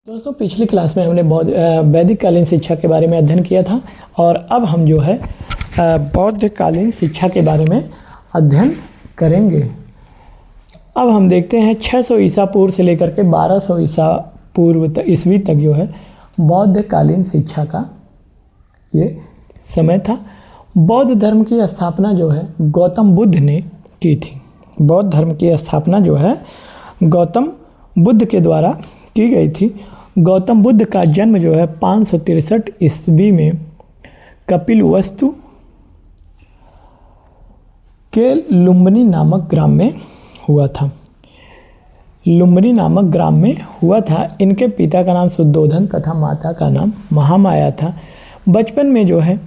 दोस्तों पिछली क्लास में हमने वैदिक कालीन शिक्षा के बारे में अध्ययन किया था और अब हम जो है बौद्ध कालीन शिक्षा के बारे में अध्ययन करेंगे। अब हम देखते हैं 600 ईसा पूर्व से लेकर के 1200 ईसा पूर्व ईस्वी तक जो है बौद्ध कालीन शिक्षा का ये समय था। बौद्ध धर्म की स्थापना जो है गौतम बुद्ध ने की थी। बौद्ध धर्म की स्थापना जो है गौतम बुद्ध के द्वारा की गई थी। गौतम बुद्ध का जन्म जो है 563 ईस्वी में कपिलवस्तु के लुम्बिनी नामक ग्राम में हुआ था। लुम्बिनी नामक ग्राम में हुआ था। इनके पिता का नाम शुद्धोधन तथा माता का नाम महामाया था। बचपन में जो है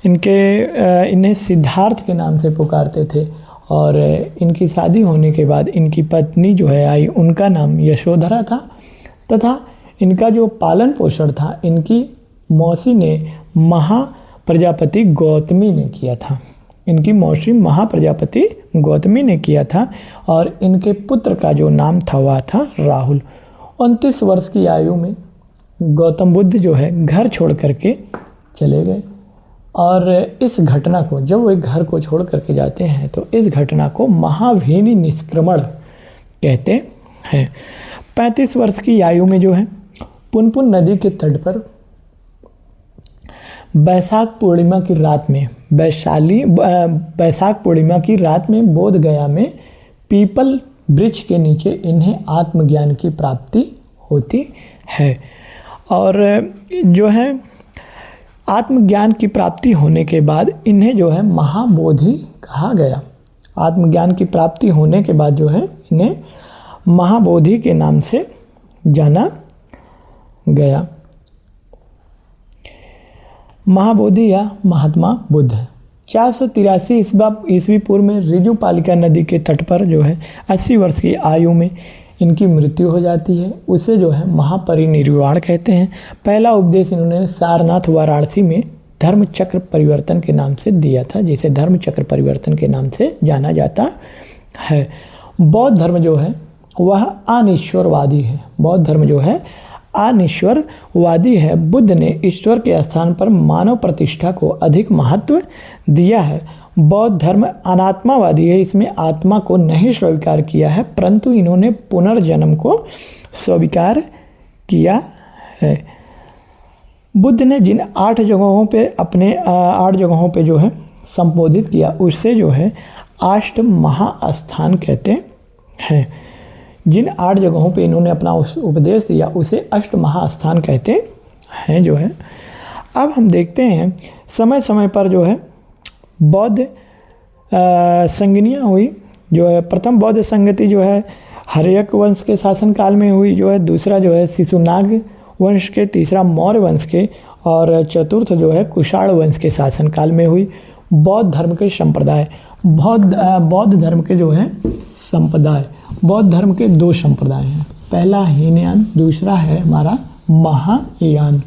इन्हें सिद्धार्थ के नाम से पुकारते थे और इनकी शादी होने के बाद इनकी पत्नी जो है आई, उनका नाम यशोधरा था तथा इनका जो पालन पोषण था इनकी मौसी ने महाप्रजापति गौतमी ने किया था। इनकी मौसी महाप्रजापति गौतमी ने किया था और इनके पुत्र का जो नाम था वह था राहुल। 29 वर्ष की आयु में गौतम बुद्ध जो है घर छोड़ करके चले गए और इस घटना को, जब वे घर को छोड़ करके जाते हैं तो इस घटना को महावीनि निष्क्रमण कहते हैं। 35 वर्ष की आयु में जो है पुनपुन नदी के तट पर बैसाख पूर्णिमा की रात में बोध गया में पीपल वृक्ष के नीचे इन्हें आत्मज्ञान की प्राप्ति होती है। और जो है आत्मज्ञान की प्राप्ति होने के बाद इन्हें जो है महाबोधि कहा गया। आत्मज्ञान की प्राप्ति होने के बाद जो है इन्हें महाबोधि के नाम से जाना गया। महाबोधि या महात्मा बुद्ध 483 ईस्वी पूर्व में ऋजुपालिका नदी के तट पर जो है 80 वर्ष की आयु में इनकी मृत्यु हो जाती है। उसे जो है महापरिनिर्वाण कहते हैं। पहला उपदेश इन्होंने सारनाथ वाराणसी में धर्म चक्र परिवर्तन के नाम से दिया था, जिसे धर्म चक्र परिवर्तन के नाम से जाना जाता है। बौद्ध धर्म जो है वह अनिश्वरवादी है। बौद्ध धर्म जो है अनिश्वरवादी है। बुद्ध ने ईश्वर के स्थान पर मानव प्रतिष्ठा को अधिक महत्व दिया है। बौद्ध धर्म अनात्मावादी है। इसमें आत्मा को नहीं स्वीकार किया है, परंतु इन्होंने पुनर्जन्म को स्वीकार किया है। बुद्ध ने जिन 8 जगहों पे जो है संबोधित किया उसे जो है अष्ट महास्थान कहते हैं। जिन 8 जगहों पे इन्होंने अपना उपदेश दिया उसे अष्ट महास्थान कहते हैं जो है। अब हम देखते हैं समय समय पर जो है बौद्ध संगनियाँ हुई। जो है प्रथम बौद्ध संगति जो है हर्यक वंश के शासनकाल में हुई जो है। दूसरा जो है शिशुनाग वंश के, तीसरा मौर्य वंश के और चतुर्थ जो है कुषाण वंश के शासनकाल में हुई। बौद्ध धर्म के संप्रदाय, बौद्ध धर्म के जो है संप्रदाय, बौद्ध धर्म के 2 संप्रदाय हैं। पहला हीनयान, दूसरा है हमारा महायान।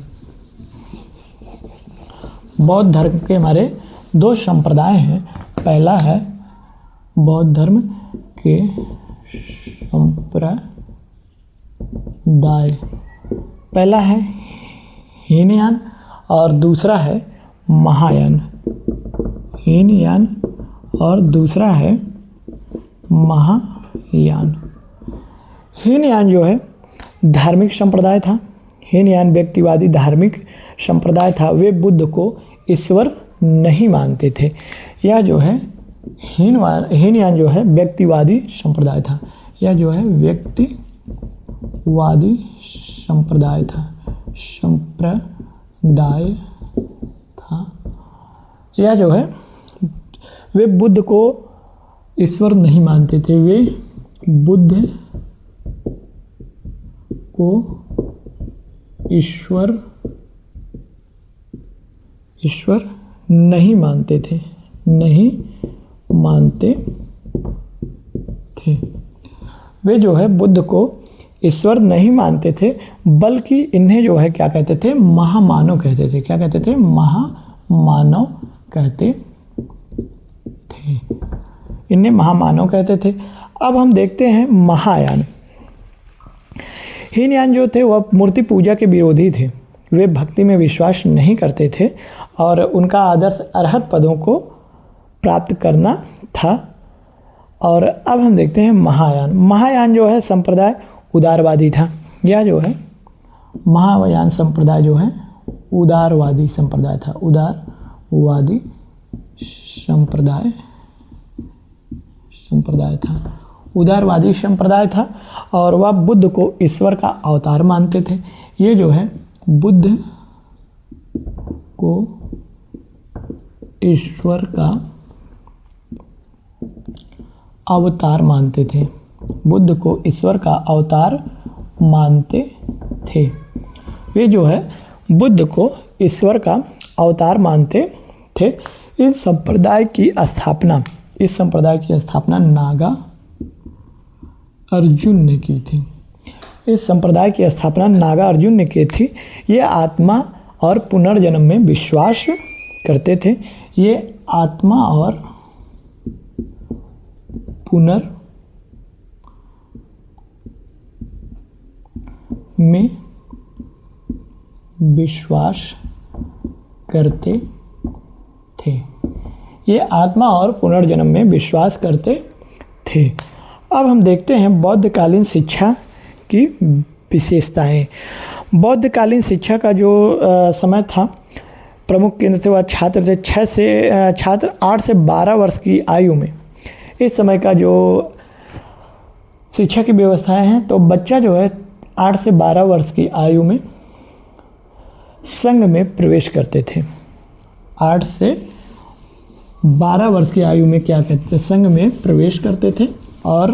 बौद्ध धर्म के हमारे 2 संप्रदाय हैं। पहला है बौद्ध धर्म के संप्रदाय, पहला है हीनयान और दूसरा है महायान। हीनयान और दूसरा है महायान। हीनयान जो है धार्मिक संप्रदाय था। हीनयान व्यक्तिवादी धार्मिक संप्रदाय था। वे बुद्ध को ईश्वर नहीं मानते थे। यह जो है हीनयान जो है व्यक्तिवादी संप्रदाय था। यह जो है व्यक्तिवादी संप्रदाय था। यह जो है वे बुद्ध को ईश्वर नहीं मानते थे। वे बुद्ध को ईश्वर नहीं मानते थे, नहीं मानते थे। वे जो है बुद्ध को ईश्वर नहीं मानते थे, बल्कि इन्हें जो है क्या कहते थे, महामानव कहते थे। क्या कहते थे? महामानव कहते थे। इन्हें महामानव कहते थे। अब हम देखते हैं महायान। हीनयान जो थे वह मूर्ति पूजा के विरोधी थे, वे भक्ति में विश्वास नहीं करते थे और उनका आदर्श अरहत पदों को प्राप्त करना था। और अब हम देखते हैं महायान। महायान जो है संप्रदाय उदारवादी था। यह जो है महायान संप्रदाय जो है उदारवादी संप्रदाय था, उदारवादी संप्रदाय था, उदारवादी संप्रदाय था। और वह बुद्ध को ईश्वर का अवतार मानते थे। ये जो है बुद्ध को ईश्वर का अवतार मानते थे, बुद्ध को ईश्वर का अवतार मानते थे। वे जो है बुद्ध को ईश्वर का अवतार मानते थे। इस संप्रदाय की स्थापना नागा अर्जुन ने की थी। इस संप्रदाय की स्थापना नागा अर्जुन ने की थी। ये आत्मा और पुनर्जन्म में विश्वास करते थे। ये आत्मा और पुनर् में विश्वास करते थे। ये आत्मा और पुनर्जन्म में विश्वास करते थे। अब हम देखते हैं बौद्धकालीन शिक्षा की विशेषताएं। बौद्धकालीन शिक्षा का जो समय था, प्रमुख केंद्र थे वह छात्र थे। छात्र 8 से 12 वर्ष की आयु में, इस समय का जो शिक्षा की व्यवस्थाएं हैं, तो बच्चा जो है 8 से 12 वर्ष की आयु में संघ में प्रवेश करते थे। 8 से 12 वर्ष की आयु में क्या कहते थे, संघ में प्रवेश करते थे। और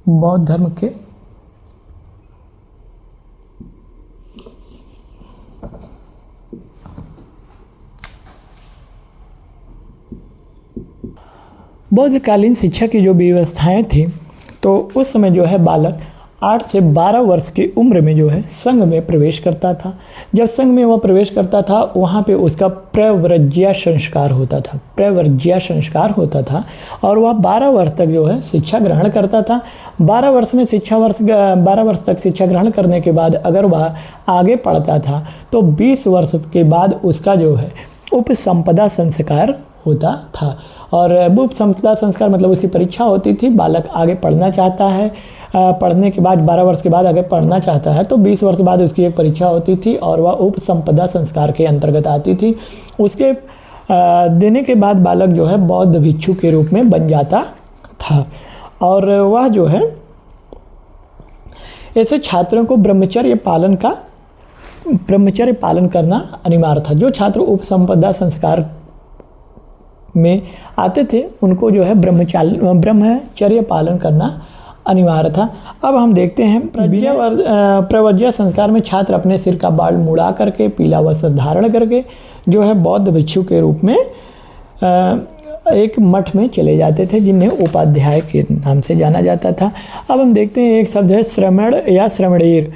बौद्ध धर्म के बौद्धकालीन शिक्षा की जो व्यवस्थाएं थी, तो उस समय जो है बालक 8 से 12 वर्ष की उम्र में जो है संघ में प्रवेश करता था। जब संघ में वह प्रवेश करता था, वहाँ पे उसका प्रव्रज्या संस्कार होता था और वह 12 वर्ष तक जो है शिक्षा ग्रहण करता था। 12 वर्ष तक शिक्षा ग्रहण करने के बाद अगर वह आगे पढ़ता था, तो 20 वर्ष के बाद उसका जो है उपसंपदा संस्कार होता था। और उपसंपदा संस्कार मतलब उसकी परीक्षा होती थी। बालक आगे पढ़ना चाहता है, पढ़ने के बाद 12 वर्ष के बाद आगे पढ़ना चाहता है, तो 20 वर्ष बाद उसकी एक परीक्षा होती थी और वह उपसंपदा संस्कार के अंतर्गत आती थी। उसके देने के बाद बालक जो है बौद्ध भिक्षु के रूप में बन जाता था। और वह जो है ऐसे छात्रों को ब्रह्मचर्य पालन करना अनिवार्य था। जो छात्र उपसंपदा संस्कार में आते थे, उनको जो है ब्रह्मचर्य पालन करना अनिवार्य था। अब हम देखते हैं प्रव्रज्या संस्कार में छात्र अपने सिर का बाल मुड़ा करके, पीला वस्त्र धारण करके जो है बौद्ध भिक्षु के रूप में एक मठ में चले जाते थे, जिन्हें उपाध्याय के नाम से जाना जाता था। अब हम देखते हैं एक शब्द है श्रमण या श्रमणेर।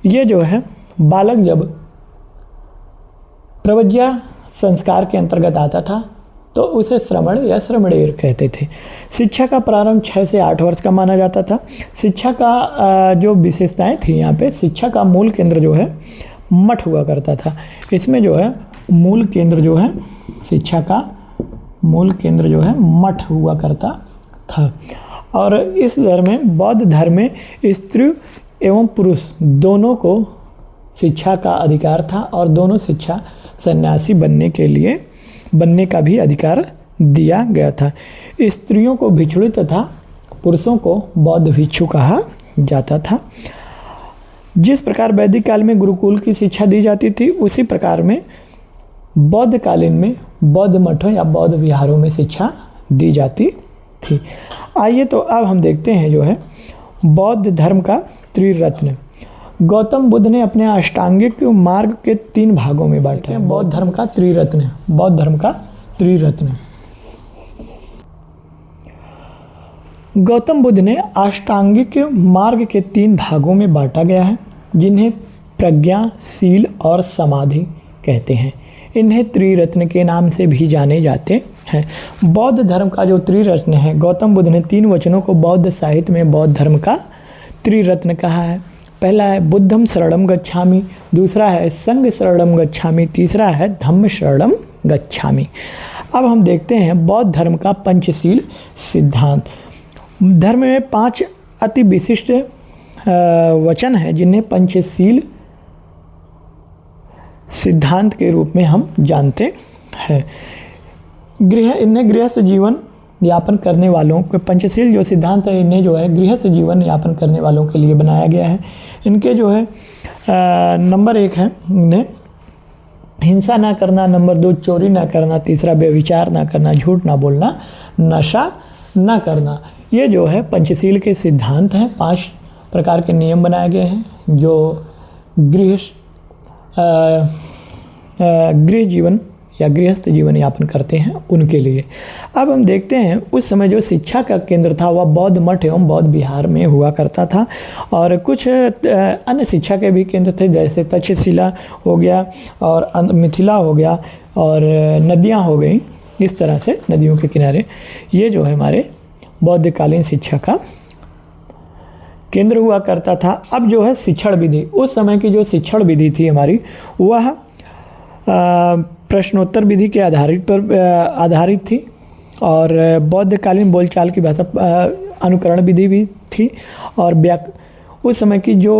ये जो है बालक जब प्रव्रज्या संस्कार के अंतर्गत आता था, तो उसे श्रमण या श्रमणेर कहते थे। शिक्षा का प्रारंभ 6 से 8 वर्ष का माना जाता था। शिक्षा का जो विशेषताएं थी, यहाँ पे शिक्षा का मूल केंद्र जो है मठ हुआ करता था। इसमें जो है मूल केंद्र जो है शिक्षा का मूल केंद्र जो है मठ हुआ करता था। और इस धर्म में, बौद्ध धर्म में स्त्री एवं पुरुष दोनों को शिक्षा का अधिकार था और दोनों शिक्षा सन्यासी बनने का भी अधिकार दिया गया था। स्त्रियों को भिक्षुणी तथा पुरुषों को बौद्ध भिक्षु कहा जाता था। जिस प्रकार वैदिक काल में गुरुकुल की शिक्षा दी जाती थी, उसी प्रकार में बौद्ध कालीन में बौद्ध मठों या बौद्ध विहारों में शिक्षा दी जाती थी। आइए तो अब हम देखते हैं जो है बौद्ध धर्म का त्रिरत्न। गौतम बुद्ध ने अपने अष्टांगिक मार्ग के 3 भागों में बांटा है। बौद्ध धर्म का त्रिरत्न। गौतम बुद्ध ने अष्टांगिक मार्ग के 3 भागों में बांटा गया है, जिन्हें प्रज्ञा, शील और समाधि कहते हैं। इन्हें त्रिरत्न के नाम से भी जाने जाते हैं। बौद्ध धर्म का जो त्रिरत्न है, गौतम बुद्ध ने 3 वचनों को बौद्ध साहित्य में बौद्ध धर्म का त्रिरत्न कहा है। पहला है बुद्धम शरणम गच्छामि, दूसरा है संघ शरणम गच्छामि, तीसरा है धम्म शरणम गच्छामि। अब हम देखते हैं बौद्ध धर्म का पंचशील सिद्धांत। धर्म में 5 अति विशिष्ट वचन हैं जिन्हें पंचशील सिद्धांत के रूप में हम जानते हैं। इन्हें गृहस्थ जीवन यापन करने वालों के, पंचशील जो सिद्धांत है इन्हें जो है गृहस्थ जीवन यापन करने वालों के लिए बनाया गया है। इनके जो है नंबर 1 है इन्हें हिंसा ना करना, नंबर 2 चोरी ना करना, तीसरा व्यभिचार ना करना, झूठ ना बोलना, नशा ना करना। ये जो है पंचशील के सिद्धांत हैं। 5 प्रकार के नियम बनाए गए हैं जो गृह जीवन या गृहस्थ जीवन यापन करते हैं उनके लिए। अब हम देखते हैं उस समय जो शिक्षा का केंद्र था वह बौद्ध मठ एवं बौद्ध विहार में हुआ करता था, और कुछ अन्य शिक्षा के भी केंद्र थे जैसे तक्षशिला हो गया और मिथिला हो गया और नदियाँ हो गई। इस तरह से नदियों के किनारे ये जो है हमारे बौद्धकालीन शिक्षा का केंद्र हुआ करता था। अब जो है शिक्षण विधि, उस समय की जो शिक्षण विधि थी हमारी वह प्रश्नोत्तर विधि के आधारित थी, और बौद्धकालीन बोलचाल की भाषा अनुकरण विधि भी थी। और उस समय की जो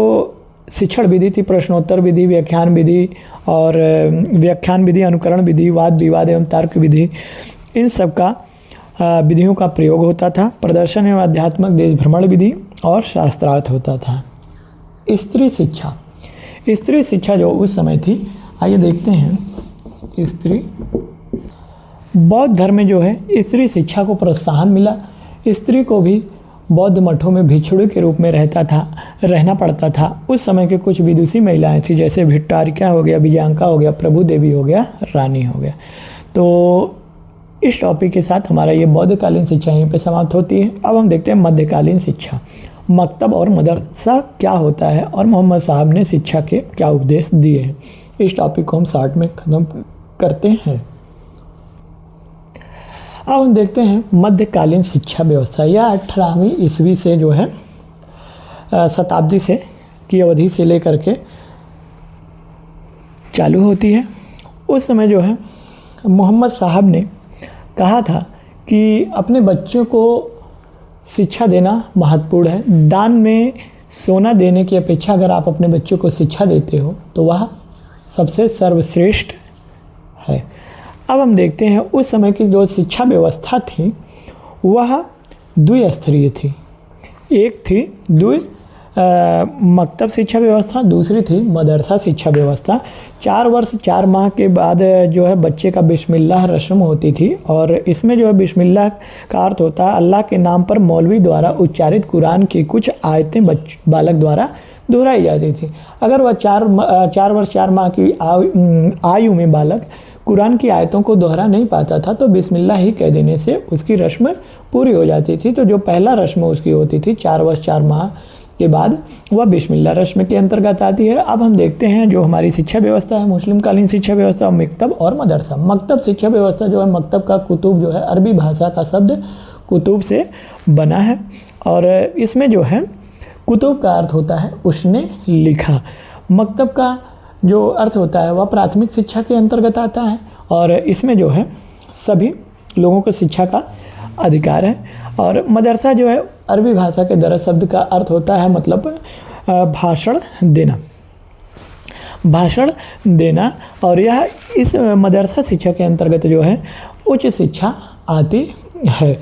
शिक्षण विधि थी प्रश्नोत्तर विधि, व्याख्यान विधि और व्याख्यान विधि, अनुकरण विधि, वाद विवाद एवं तर्क विधि, इन सब का विधियों का प्रयोग होता था। प्रदर्शन एवं आध्यात्मिक देश भ्रमण विधि और शास्त्रार्थ होता था। स्त्री शिक्षा जो उस समय थी, आइए देखते हैं। बौद्ध धर्म में जो है स्त्री शिक्षा को प्रोत्साहन मिला। स्त्री को भी बौद्ध मठों में भिक्षुणी के रूप में रहना पड़ता था। उस समय के कुछ विदुषी महिलाएं थी जैसे भिट्टारिका हो गया, विजयांका हो गया, प्रभु देवी हो गया, रानी हो गया। तो इस टॉपिक के साथ हमारा ये बौद्धकालीन शिक्षा यहीं पे समाप्त होती है। अब हम देखते हैं मध्यकालीन शिक्षा, मकतब और मदरसा क्या होता है और मोहम्मद साहब ने शिक्षा के क्या उपदेश दिए हैं। इस टॉपिक को हम शॉर्ट में खत्म करते हैं। अब हम देखते हैं मध्यकालीन शिक्षा व्यवस्था। यह 18वीं ईस्वी से जो है शताब्दी से की अवधि से लेकर के चालू होती है। उस समय जो है मोहम्मद साहब ने कहा था कि अपने बच्चों को शिक्षा देना महत्वपूर्ण है। दान में सोना देने की अपेक्षा अगर आप अपने बच्चों को शिक्षा देते हो तो वह सबसे सर्वश्रेष्ठ है। अब हम देखते हैं उस समय की जो शिक्षा व्यवस्था थी वह द्विस्तरीय थी। एक थी मकतब शिक्षा व्यवस्था, दूसरी थी मदरसा शिक्षा व्यवस्था। 4 वर्ष 4 माह के बाद जो है बच्चे का बिस्मिल्लाह रस्म होती थी, और इसमें जो है बिस्मिल्लाह का अर्थ होता है अल्लाह के नाम पर मौलवी द्वारा उच्चारित कुरान की कुछ आयतें बालक द्वारा दोहराई जाती थी। अगर वह 4 वर्ष 4 माह की आयु में बालक कुरान की आयतों को दोहरा नहीं पाता था तो बिस्मिल्लाह ही कह देने से उसकी रस्म पूरी हो जाती थी। तो जो पहला रस्म उसकी होती थी 4 वर्ष 4 माह के बाद, वह बिस्मिल्लाह रस्म के अंतर्गत आती है। अब हम देखते हैं जो हमारी शिक्षा व्यवस्था है मुस्लिम कालीन शिक्षा व्यवस्था, मकतब और मदरसा। मकतब शिक्षा व्यवस्था जो है, मकतब का कुतुब जो है अरबी भाषा का शब्द कुतुब से बना है, और इसमें जो है कुतुब का अर्थ होता है उसने लिखा। मकतब का जो अर्थ होता है वह प्राथमिक शिक्षा के अंतर्गत आता है, और इसमें जो है सभी लोगों को शिक्षा का अधिकार है। और मदरसा जो है अरबी भाषा के दरअसल शब्द का अर्थ होता है मतलब भाषण देना, और यह इस मदरसा शिक्षा के अंतर्गत जो है उच्च शिक्षा आती है।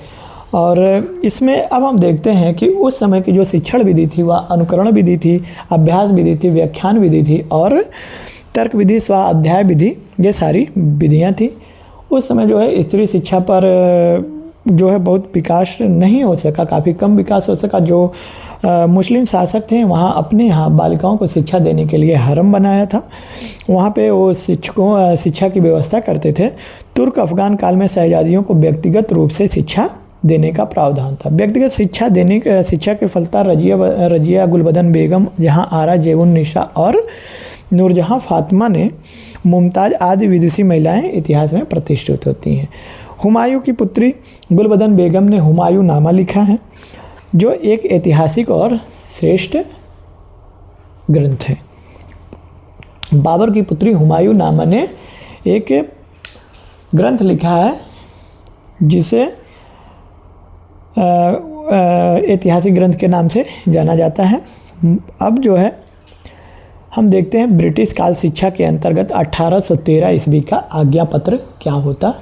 और इसमें अब हम देखते हैं कि उस समय की जो शिक्षण विधि थी वह अनुकरण विधि थी, अभ्यास विधि थी, व्याख्यान विधि थी और तर्क विधि, स्वाध्याय विधि, ये सारी विधियां थी। उस समय जो है स्त्री शिक्षा पर जो है बहुत विकास नहीं हो सका, काफ़ी कम विकास हो सका। जो मुस्लिम शासक थे वहाँ अपने यहाँ बालिकाओं को शिक्षा देने के लिए हरम बनाया था, वहाँ पे वो शिक्षा की व्यवस्था करते थे। तुर्क अफ़गान काल में शहजादियों को व्यक्तिगत रूप से शिक्षा देने का प्रावधान था। व्यक्तिगत शिक्षा के फलता रजिया गुलबदन बेगम, जहाँ आरा जेबुन निशा और नूरजहाँ फातिमा ने मुमताज़ आदि विदुषी महिलाएं इतिहास में प्रतिष्ठित होती हैं। हुमायूं की पुत्री गुलबदन बेगम ने हुमायूं नामा लिखा है, जो एक ऐतिहासिक और श्रेष्ठ ग्रंथ है। बाबर की पुत्री हुमायूं नामा ने एक ग्रंथ लिखा है जिसे ऐतिहासिक ग्रंथ के नाम से जाना जाता है। अब जो है हम देखते हैं ब्रिटिश काल शिक्षा के अंतर्गत 1813 ईस्वी का आज्ञा पत्र क्या होता